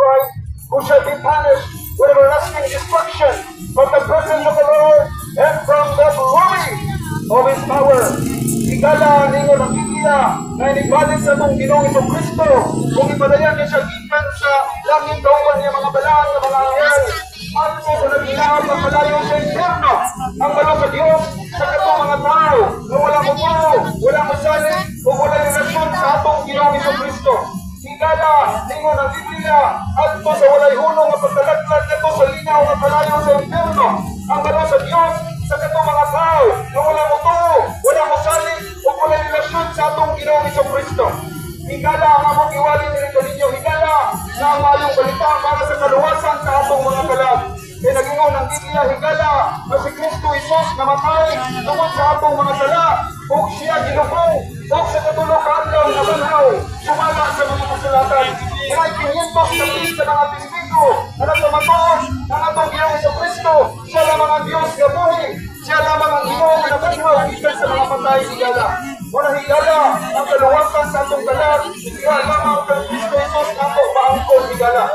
Christ, who shall be punished with everlasting destruction from the presence of the Lord and from the glory of His power. Igala ninyo ng Biblia na inibalik sa itong Ginoong Kristo kung ipadayan niya siya gikan sa langit kauban niya mga balaan ng mga anghel at sa naghilaw ng malayo sa impyerno ang malo sa Diyos sa katong mga tao na wala mo tao, wala masalit o wala relasyon sa atong Ginoong Kristo. Igala ninyo ng Biblia at ito sa walay hunong at pagkalaglag ito sa linaw na malayo sa impyerno ang malo sa Diyos sa katong mga tao na wala mo tao, wala masalit o wala relasyon sa atong Ginoong Kristo. Higala ang among iwalin nito ninyo, higala na ang mayong balita para sa kaluwasan sa atong mga kalag. Kaya nagingon ang Biblia, higala na si Kristo Jesus namatay tungkol sa atong mga sala o siya ginugong o sa katulong kaadlaw na banhaw sumala sa mga kasulatan. Kaya 500 sa mga testigo na nagpamatoon ng atong Ginoong Kristo, siya lamang ang Diyos na buhay, siya lamang ang Ginoong na banhaw ikan sa mga patay. Higala wala higala ang kaluwasan sa atong kalag, higala lamang ang Kristo Jesus na atong maangkol. Higala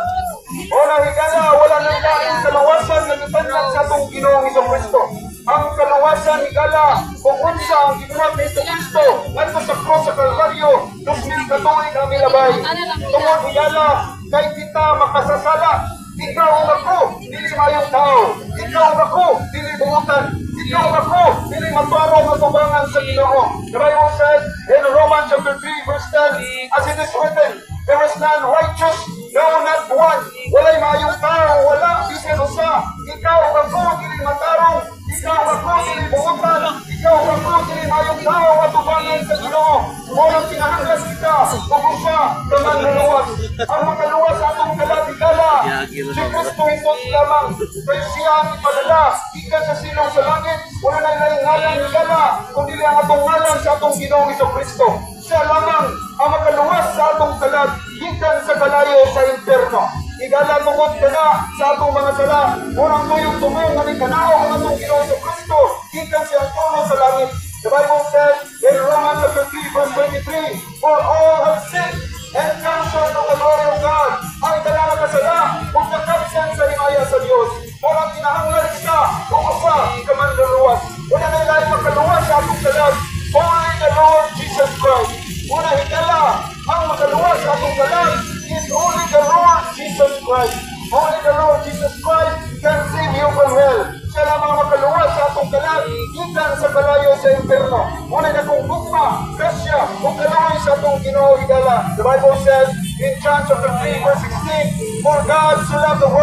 wala higala, wala nang laing kaluwasan na ipanag sa atong Ginoong Kristo. Ang kaluwasan higala kung unsa ang gibuhat ni Kristo ngadto sa cross sa Kalbaryo 2000 katuig ang milabay. Tungod higala kay kita makasasala, ikaw ako dili mayong tao, ikaw ako dili buutan, ikaw ako dili matarong matubangan sa Ginoo. The Bible says in Romans chapter 3 verse 10, as it is written, there is none righteous, no, not one. Walay mayong tao, wala bisan usa. Ikaw ako dili matarong, ikaw ako dili buutan, ikaw ako dili mayong tao matubangan sa Ginoo. Walang kinahanglan kita kung usa ka manluluwas. Ang makaluwas sa atong kalabigala si Kristo Jesus lamang, kaya siya ang ipadala ikan sa silong sa langit. Wala na ilang ngalan higala kundi ang atong ngalan sa atong Ginoong Kristo. Siya lamang ang makaluwas sa atong kalag ikan sa kalayo sa impyerno. Higala tungod ka na sa atong mga sala, unang tuyong tumong na kanao ang atong Ginoong Kristo ikan sa trono sa langit. The Bible says in Romans chapter 3 verse 23, for all have sinned and come short of the glory of God. Ang talang kasala kung nakapsan sa himaya sa Diyos. Walang kinahanglan ka kung usa ka man luluwas. Wala na ilalim makaluwas sa atong kalag, only the Lord Jesus Christ. Una higala ang makaluwas sa atong kalag is only the Lord Jesus Christ. Only the Lord Jesus Christ can save you from hell. Siya lamang makaluwas sa atong kalag ikan sa kalayo sa impyerno. Una na kung bukma, kasya o kaluwas sa atong Ginoo higala. The Bible says in John chapter 3 verse 16, for God so loved the world